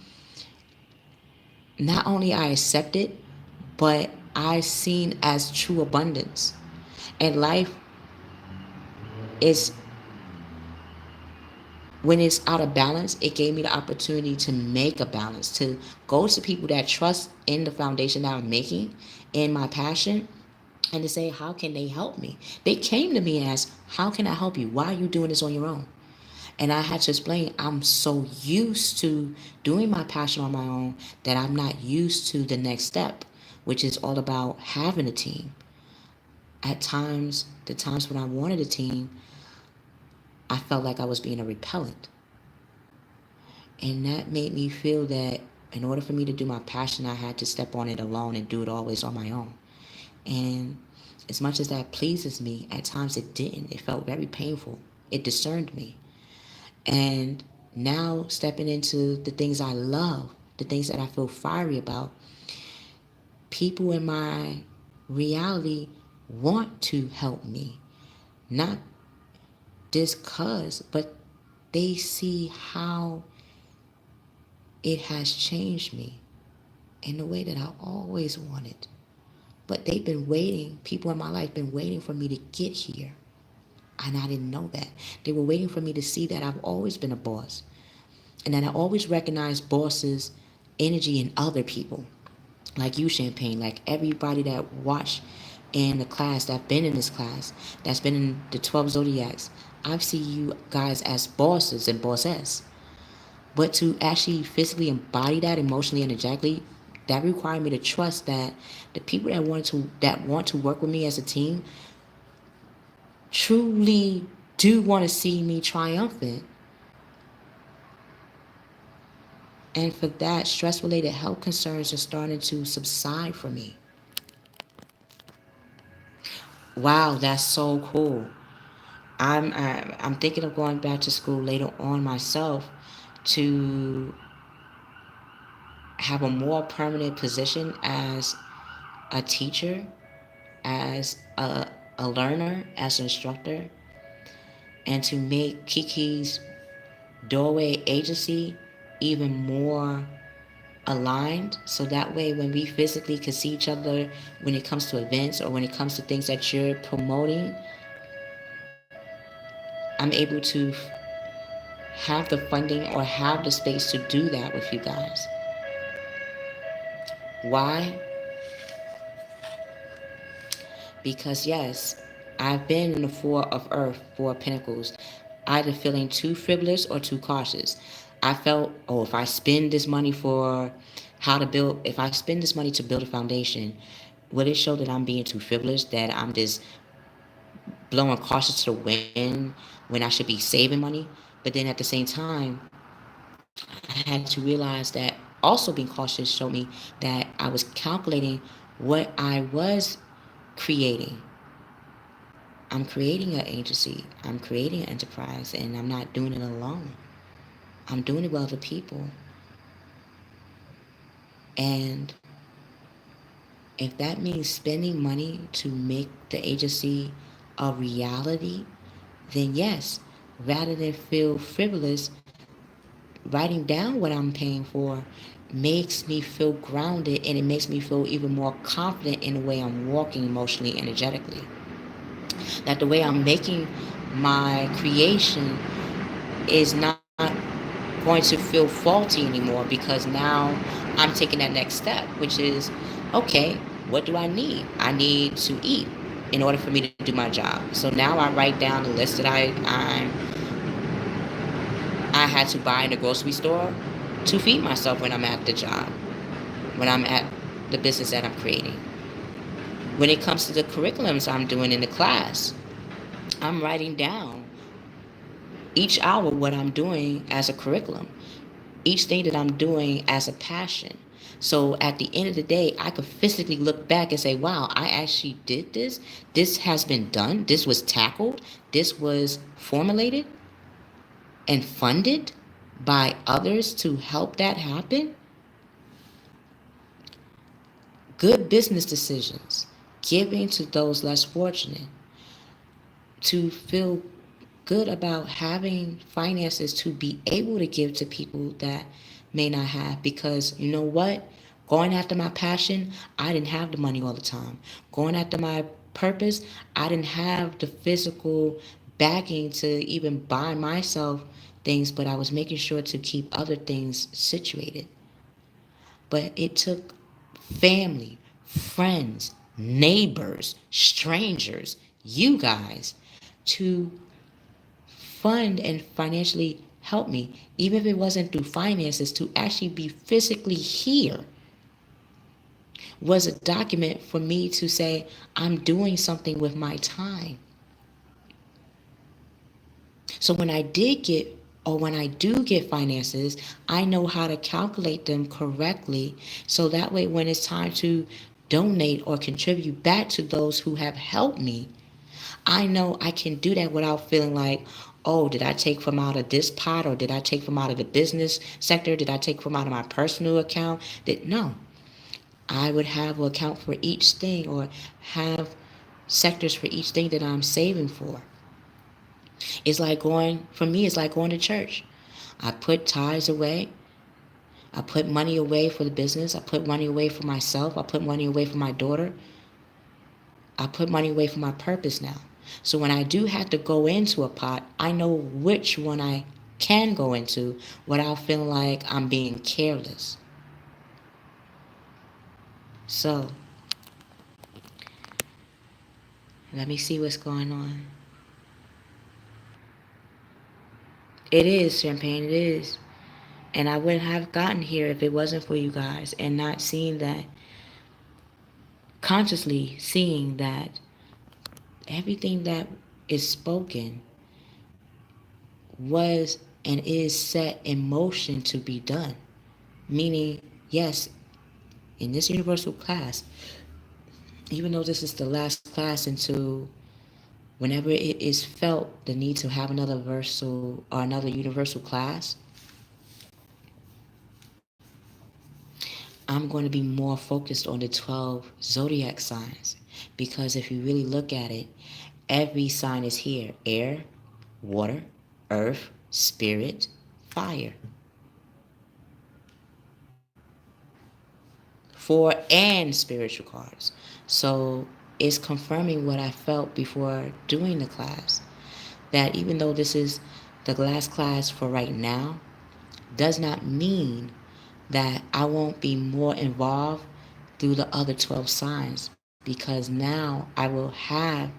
Not only I accept it, but I seen as true abundance. And life is, when it's out of balance, it gave me the opportunity to make a balance, to go to people that trust in the foundation that I'm making, in my passion, and to say, how can they help me? They came to me and asked, how can I help you? Why are you doing this on your own? And I had to explain, I'm so used to doing my passion on my own that I'm not used to the next step, which is all about having a team. At times, the times when I wanted a team, I felt like I was being a repellent. And that made me feel that in order for me to do my passion, I had to step on it alone and do it always on my own. And as much as that pleases me, at times it didn't. It felt very painful. It discerned me. And now stepping into the things I love, the things that I feel fiery about, people in my reality want to help me. Not just cause, but they see how it has changed me in the way that I always wanted. But they've been waiting, people in my life been waiting for me to get here. And I didn't know that. They were waiting for me to see that I've always been a boss. And that I always recognize bosses' energy in other people. Like you, Champagne, like everybody that watched in the class, that's been in this class, that's been in the 12 Zodiacs. I see you guys as bosses and bosses. But to actually physically embody that emotionally, energetically, that required me to trust that the people that want to work with me as a team truly do want to see me triumphant. And for that, stress-related health concerns are starting to subside for me. Wow, that's so cool. I'm thinking of going back to school later on myself to have a more permanent position as a teacher, as a learner, as an instructor, and to make Kiki's Doorway Agency even more aligned, so that way when we physically can see each other when it comes to events or when it comes to things that you're promoting, I'm able to have the funding or have the space to do that with you guys. Why? Because yes, I've been in the Four of Earth, Four of Pentacles, either feeling too frivolous or too cautious. I felt, oh, if I spend this money for if I spend this money to build a foundation, will it show that I'm being too frivolous, that I'm just blowing caution to the wind when I should be saving money? But then at the same time, I had to realize that also being cautious showed me that I was calculating what I was creating. I'm creating an agency, I'm creating an enterprise, and I'm not doing it alone. I'm doing it with other people. And if that means spending money to make the agency a reality, then yes, rather than feel frivolous, writing down what I'm paying for makes me feel grounded, and it makes me feel even more confident in the way I'm walking emotionally, energetically. That the way I'm making my creation is not going to feel faulty anymore, because now I'm taking that next step, which is, okay, what do I need? I need to eat in order for me to do my job. So now I write down the list that I had to buy in the grocery store to feed myself when I'm at the job, when I'm at the business that I'm creating. When it comes to the curriculums I'm doing in the class, I'm writing down each hour what I'm doing as a curriculum, each thing that I'm doing as a passion. So at the end of the day, I could physically look back and say, wow, I actually did this. This has been done. This was tackled. This was formulated and funded by others to help that happen. Good business decisions, giving to those less fortunate, to feel good about having finances to be able to give to people that may not have. Because you know what? Going after my passion, I didn't have the money all the time. Going after my purpose, I didn't have the physical backing to even buy myself things, but I was making sure to keep other things situated. But it took family, friends, neighbors, strangers, you guys, to fund and financially help me, even if it wasn't through finances, to actually be physically here was a document for me to say, I'm doing something with my time. So when I do get finances, I know how to calculate them correctly. So that way, when it's time to donate or contribute back to those who have helped me, I know I can do that without feeling like, oh, did I take from out of this pot, or did I take from out of the business sector? Did I take from out of my personal account? No. I would have an account for each thing, or have sectors for each thing that I'm saving for. For me, it's like going to church. I put tithes away. I put money away for the business. I put money away for myself. I put money away for my daughter. I put money away for my purpose now. So when I do have to go into a pot, I know which one I can go into without feeling like I'm being careless. So let me see what's going on. It is, Champagne, it is. And I wouldn't have gotten here if it wasn't for you guys, and not seeing that, consciously seeing that everything that is spoken was and is set in motion to be done. Meaning, yes, in this universal class, even though this is the last class into whenever it is felt the need to have another universal class, I'm going to be more focused on the 12 zodiac signs, because if you really look at it, every sign is here: air, water, earth, spirit, fire. 4 and spiritual cards. So it's confirming what I felt before doing the class, that even though this is the last class for right now, does not mean that I won't be more involved through the other 12 signs, because now I will have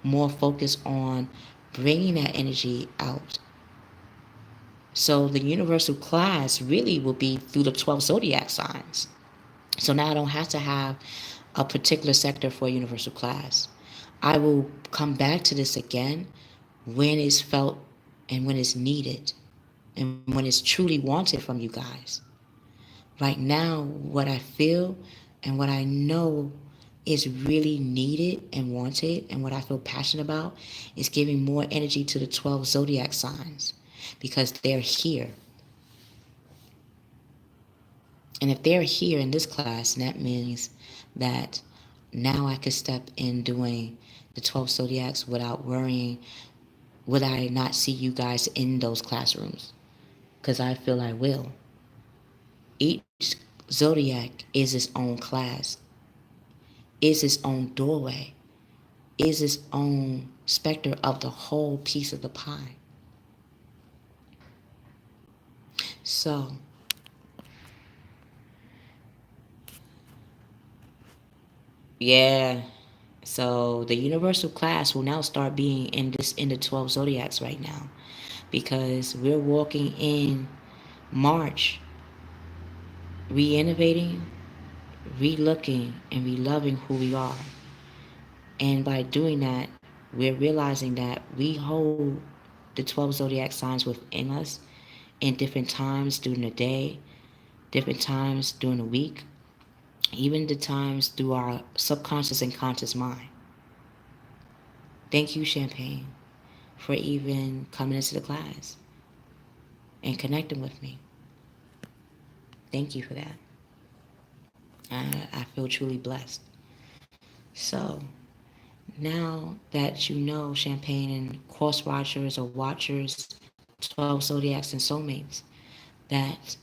more focus on bringing that energy out. So the universal class really will be through the 12 zodiac signs. So now I don't have to have a particular sector for a universal class. I will come back to this again when it's felt and when it's needed and when it's truly wanted from you guys. Right now, what I feel and what I know is really needed and wanted, and what I feel passionate about, is giving more energy to the 12 zodiac signs, because they're here. And if they're here in this class, that means that now I could step in doing the 12 zodiacs without worrying, would I not see you guys in those classrooms? Because I feel I will. Each zodiac is its own class, is its own doorway, is its own specter of the whole piece of the pie. So, yeah. So the universal class will now start being in the 12 zodiacs right now, because we're walking in March, re-innovating, re-looking, and re-loving who we are. And by doing that, we're realizing that we hold the 12 zodiac signs within us in different times during the day, different times during the week, even the times through our subconscious and conscious mind. Thank you, Champagne, for even coming into the class and connecting with me. Thank you for that. I feel truly blessed. So now that you know, Champagne and cross watchers or watchers, 12 zodiacs and soulmates, that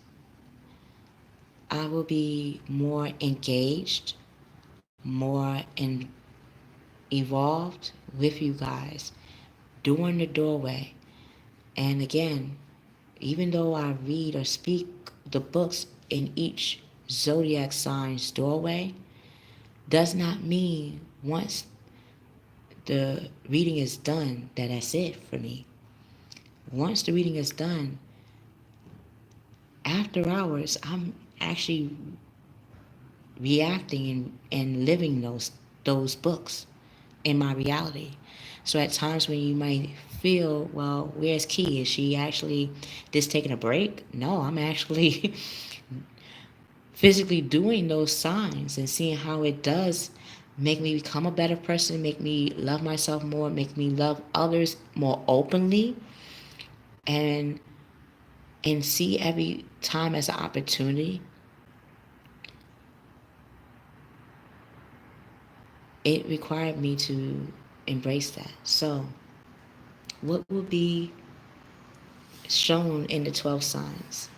I will be more engaged, more evolved with you guys during the doorway. And again, even though I read or speak the books in each zodiac sign's doorway, does not mean once the reading is done that that's it for me. Once the reading is done, after hours, I'm actually reacting and living those books in my reality. So at times when you might feel, well, where's Key? Is she actually just taking a break? No, I'm actually physically doing those signs and seeing how it does make me become a better person, make me love myself more, make me love others more openly, and see every time as an opportunity. It required me to embrace that. So what will be shown in the 12 signs?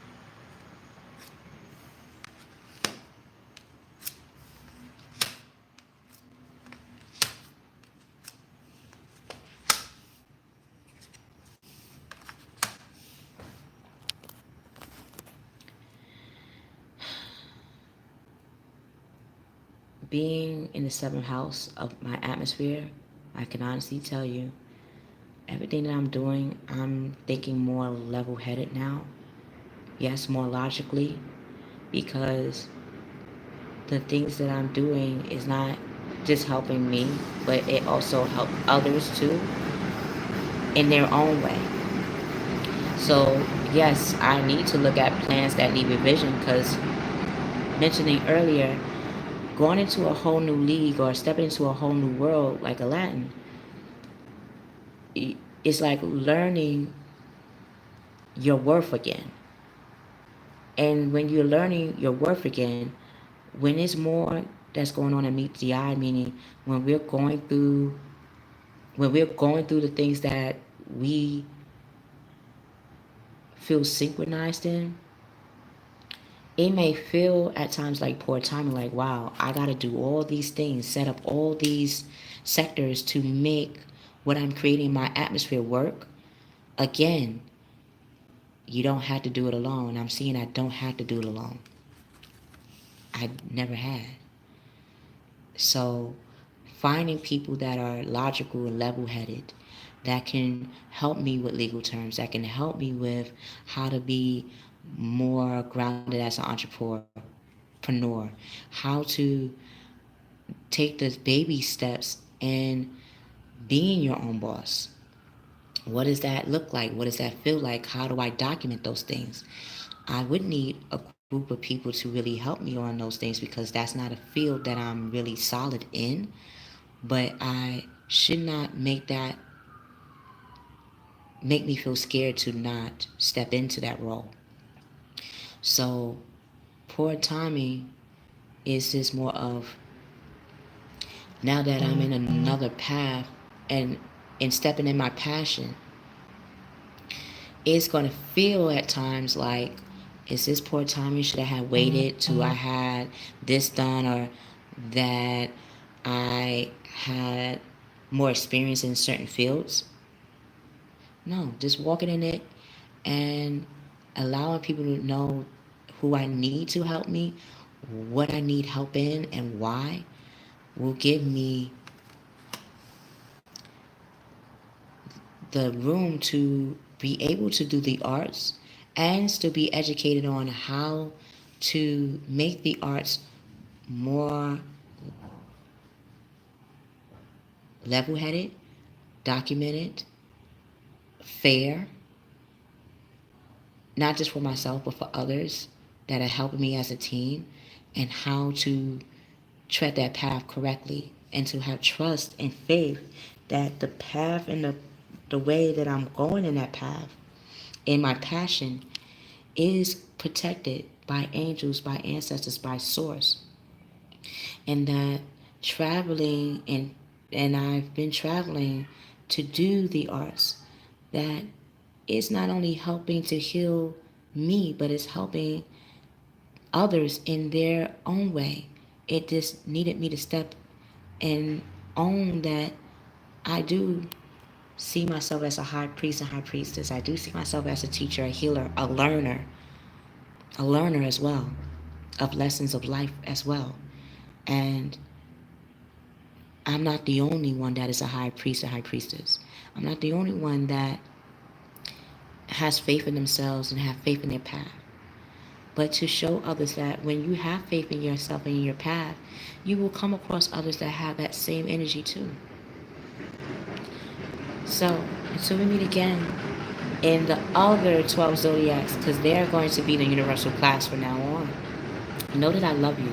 Being in the seventh house of my atmosphere, I can honestly tell you, everything that I'm doing, I'm thinking more level-headed now. Yes, more logically, because the things that I'm doing is not just helping me, but it also helps others too in their own way. So yes, I need to look at plans that need revision because mentioning earlier, going into a whole new league or stepping into a whole new world like Aladdin, it's like learning your worth again. And when you're learning your worth again, when there's more that's going on that meets the eye, meaning when we're going through the things that we feel synchronized in, it may feel at times like poor timing, like, wow, I got to do all these things, set up all these sectors to make what I'm creating in my atmosphere work. Again, you don't have to do it alone. I'm seeing I don't have to do it alone. I never had. So finding people that are logical and level-headed, that can help me with legal terms, that can help me with how to be more grounded as an entrepreneur, how to take the baby steps and being your own boss. What does that look like? What does that feel like? How do I document those things? I would need a group of people to really help me on those things because that's not a field that I'm really solid in. But I should not make me feel scared to not step into that role. So poor timing is just more of, now that I'm in another path and stepping in my passion, it's going to feel at times like, is this poor timing? Should I have waited till I had this done, or that I had more experience in certain fields? No, just walking in it and allowing people to know who I need to help me, what I need help in, and why will give me the room to be able to do the arts and to be educated on how to make the arts more level-headed, documented, fair, not just for myself but for others that are helping me as a team, and how to tread that path correctly and to have trust and faith that the path and the way that I'm going in that path in my passion is protected by angels, by ancestors, by source. And that traveling and I've been traveling to do the arts, that it's not only helping to heal me, but it's helping others in their own way. It just needed me to step and own that I do see myself as a high priest and high priestess. I do see myself as a teacher, a healer, a learner as well, of lessons of life as well. And I'm not the only one that is a high priest or high priestess. I'm not the only one that has faith in themselves and have faith in their path. But to show others that when you have faith in yourself and in your path, you will come across others that have that same energy too. So, until we meet again in the other 12 zodiacs, because they're going to be the universal class from now on, know that I love you.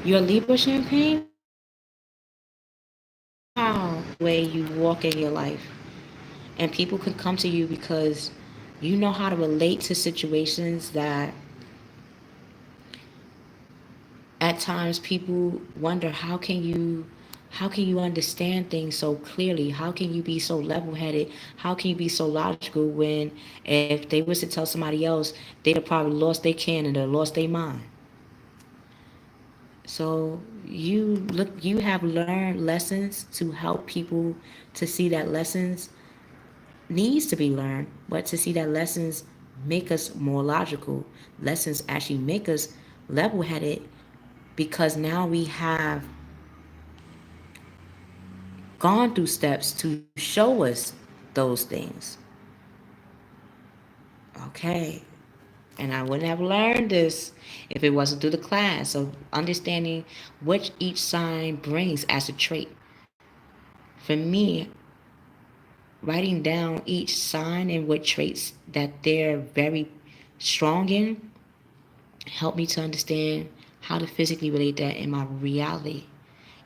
You're a Libra Champagne? Wow. The way you walk in your life. And people can come to you because you know how to relate to situations that at times people wonder how can you understand things so clearly? How can you be so level-headed? How can you be so logical when if they was to tell somebody else, they'd have probably lost their Canada, lost their mind. So you have learned lessons to help people to see that lessons needs to be learned, but to see that lessons make us more logical. Lessons actually make us level-headed because now we have gone through steps to show us those things. Okay. And I wouldn't have learned this if it wasn't through the class of understanding what each sign brings as a trait. For me, writing down each sign and what traits that they're very strong in helped me to understand how to physically relate that in my reality.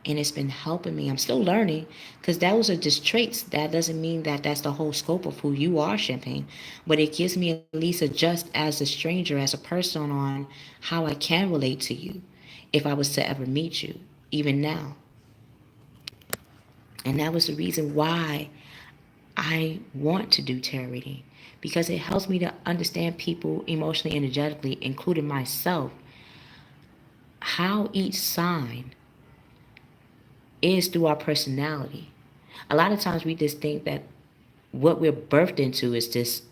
And it's been helping me. I'm still learning because those are just traits. That doesn't mean that that's the whole scope of who you are, Champagne. But it gives me at least a just as a stranger, as a person, on how I can relate to you if I was to ever meet you, even now. And that was the reason why I want to do tarot reading, because it helps me to understand people emotionally, energetically, including myself, how each sign is through our personality. A lot of times we just think that what we're birthed into is just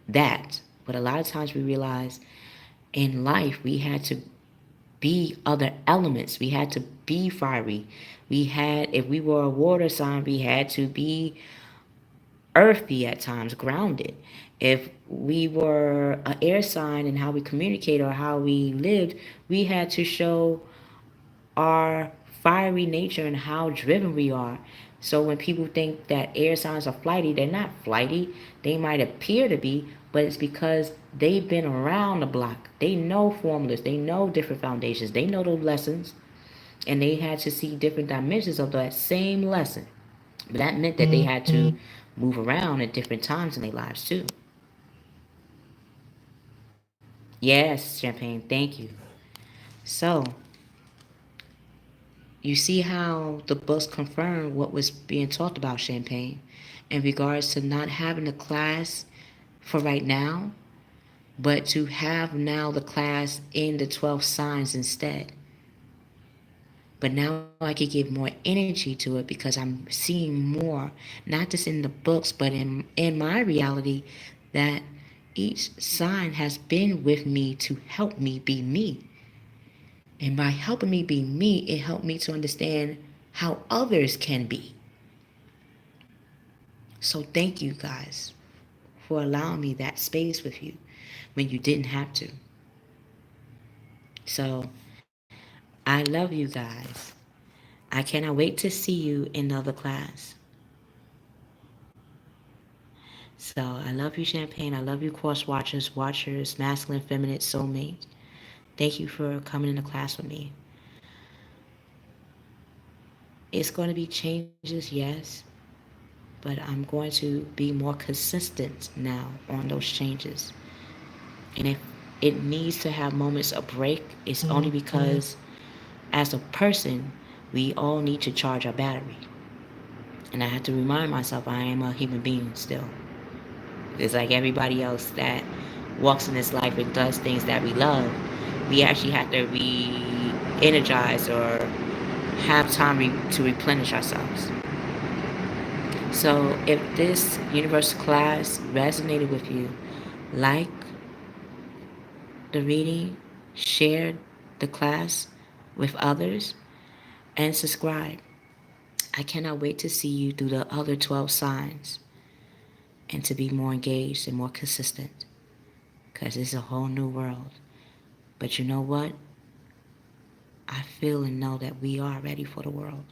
that. But a lot of times we realize in life we had to be other elements. We had to be fiery. If we were a water sign, we had to be earthy at times, grounded. If we were an air sign and how we communicate or how we lived, we had to show our fiery nature and how driven we are. So when people think that air signs are flighty, they're not flighty. They might appear to be, but it's because they've been around the block. They know formulas. They know different foundations. They know those lessons. And they had to see different dimensions of that same lesson. But that meant that they had to move around at different times in their lives too. Yes, Champagne, thank you. So, you see how the books confirm what was being talked about, Champagne, in regards to not having a class for right now, but to have now the class in the 12 signs instead. But now I could give more energy to it because I'm seeing more, not just in the books, but in my reality, that each sign has been with me to help me be me. And by helping me be me, it helped me to understand how others can be. So thank you guys for allowing me that space with you when you didn't have to. So I love you guys. I cannot wait to see you in another class. So I love you, Champagne. I love you, course watchers, masculine, feminine, soulmates. Thank you for coming into class with me. It's going to be changes, yes, but I'm going to be more consistent now on those changes. And if it needs to have moments of break, it's only because as a person, we all need to charge our battery. And I have to remind myself I am a human being still. It's like everybody else that walks in this life and does things that we love. We actually have to re-energize or have time to replenish ourselves. So if this universal class resonated with you, like the reading, share the class with others, and subscribe. I cannot wait to see you through the other 12 signs and to be more engaged and more consistent, because it's a whole new world. But you know what? I feel and know that we are ready for the world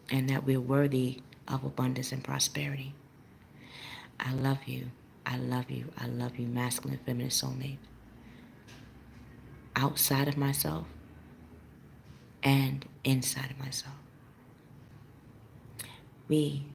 and that we're worthy of abundance and prosperity. I love you. I love you. I love you, masculine, feminine soulmate. Outside of myself and inside of myself. We